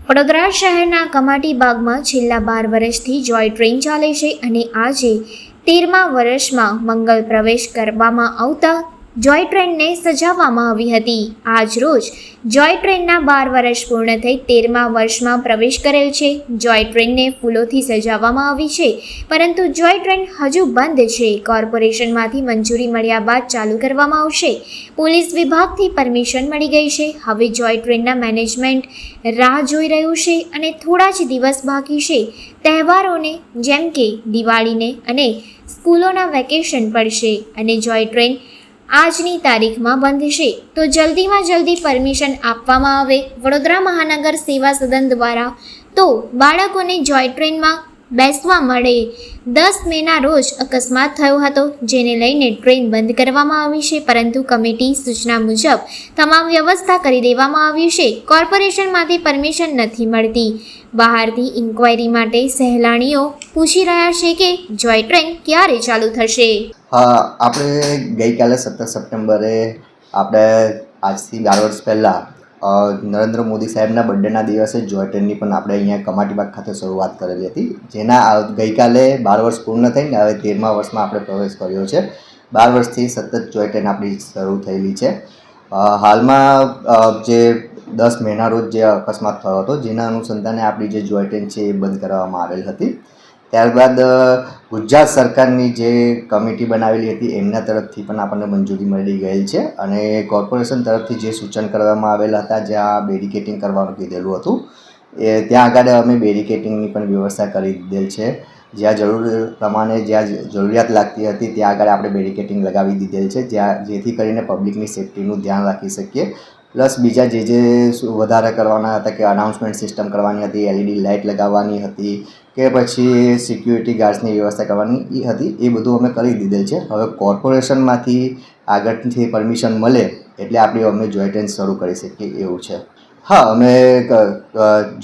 વડોદરા શહેરના કમાટી બાગમાં છેલ્લા 12 વર્ષથી જોય ટ્રેન ચાલે છે અને આજે 13મા વર્ષમાં મંગલ પ્રવેશ કરવામાં આવતા જોય ટ્રેનને સજાવવામાં આવી હતી. આજ રોજ જોય ટ્રેનના 12 વર્ષ પૂર્ણ થઈ 13મા વર્ષમાં પ્રવેશ કરેલ છે. જોય ટ્રેનને ફૂલોથી સજાવવામાં આવી છે, પરંતુ જોય ટ્રેન હજુ બંધ છે. કોર્પોરેશનમાંથી મંજૂરી મળ્યા બાદ ચાલુ કરવામાં આવશે. પોલીસ વિભાગથી પરમિશન મળી ગઈ છે. હવે જોય ટ્રેનના મેનેજમેન્ટ રાહ જોઈ રહ્યું છે અને થોડા જ દિવસ બાકી છે તહેવારોને, જેમ કે દિવાળીને અને સ્કૂલોના વેકેશન પડશે અને જોય ટ્રેન આજની તારીખમાં બંધ છે. તો જલ્દીમાં જલ્દી પરમિશન આપવામાં આવે વડોદરા મહાનગર સેવા સદન દ્વારા, તો બાળકોને જોય ટ્રેનમાં બેસવા મળે. 10 મેના રોજ અકસ્માત થયો હતો, જેને લઈને ટ્રેન બંધ કરવામાં આવી છે, પરંતુ કમિટી સૂચના મુજબ તમામ વ્યવસ્થા કરી દેવામાં આવી છે. કોર્પોરેશનમાંથી પરમિશન નથી મળતી. બહારથી ઇન્ક્વાયરી માટે સહેલાણીઓ પૂછી રહ્યા છે કે જોય ટ્રેન ક્યારે ચાલુ થશે. આપણે ગઈકાલે 17 સપ્ટેમ્બરે આપણે આજથી 12 વર્ષ પહેલાં નરેન્દ્ર મોદી સાહેબના બર્થડેના દિવસે જોય ટ્રેનની પણ આપણે અહીંયા કમાટી બાગ ખાતે શરૂઆત કરેલી હતી, જેના ગઈકાલે 12 વર્ષ પૂર્ણ થઈને હવે 13મા વર્ષમાં આપણે પ્રવેશ કર્યો છે. 12 વર્ષથી સતત જોય ટ્રેન આપણી શરૂ થયેલી છે. હાલમાં જે 10 મેના રોજ જે અકસ્માત થયો હતો, જેના અનુસંધાને આપણી જે જોય ટ્રેન છે એ બંધ કરવામાં આવેલ હતી. ત્યારબાદ ગુજરાત સરકારની જે કમિટી બનાવેલી હતી એમના તરફથી પણ આપણને મંજૂરી મળી ગયેલ છે અને કોર્પોરેશન તરફથી જે સૂચન કરવામાં આવેલા હતા, જ્યાં બેરિકેટિંગ કરવાનું કીધેલું હતું, ત્યાં આગળ અમે બેરિકેટિંગની પણ વ્યવસ્થા કરી દીધેલ છે. જ્યાં જરૂર પ્રમાણે જ્યાં જરૂરિયાત લાગતી હતી ત્યાં આગળ આપણે બેરિકેટિંગ લગાવી દીધેલ છે, જેથી કરીને પબ્લિકની સેફ્ટીનું ધ્યાન રાખી શકીએ. પ્લસ બીજા જે વધારે કરવાના હતા કે અનાઉન્સમેન્ટ સિસ્ટમ કરવાની હતી, LED લાઇટ લગાવવાની હતી કે પછી સિક્યુરિટી ગાર્ડ્સની વ્યવસ્થા કરવાની હતી, એ બધું અમે કરી દીધેલ છે. હવે કોર્પોરેશનમાંથી આગળથી પરમિશન મળે એટલે અમે જોય ટ્રેન શરૂ કરી શકીએ એવું છે. હા, અમે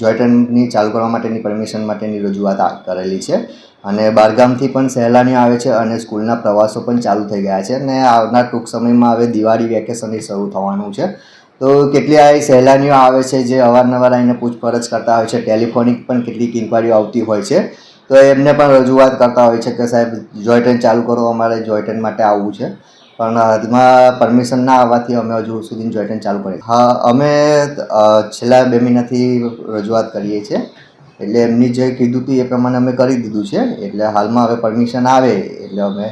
જોય ટ્રેનની ચાલુ કરવા માટેની પરમિશન માટેની રજૂઆત કરેલી છે અને બહારગામથી પણ સહેલાણીઓ આવે છે અને સ્કૂલના પ્રવાસો પણ ચાલુ થઈ ગયા છે અને આવનાર ટૂંક સમયમાં હવે દિવાળી વેકેશન શરૂ થવાનું છે. તો કેટલી સહેલાણીઓ આવે છે જે અવારનવાર આવીને પૂછપરછ કરતા હોય છે. ટેલિફોનિક પણ કેટલીક ઇન્ક્વાયરીઓ આવતી હોય છે, તો એમને પણ રજૂઆત કરતા હોય છે કે સાહેબ જોય ટ્રેન ચાલુ કરો, અમારે જોય ટ્રેન માટે આવવું છે. પણ હાલમાં પરમિશન ના આવવાથી અમે હજુ સુધી જોય ટ્રેન ચાલુ કરી. હા, અમે છેલ્લા 2 મહિનાથી રજૂઆત કરીએ છીએ, એટલે એમની જે કીધું હતું એ પ્રમાણે અમે કરી દીધું છે. એટલે હાલમાં હવે પરમિશન આવે એટલે અમે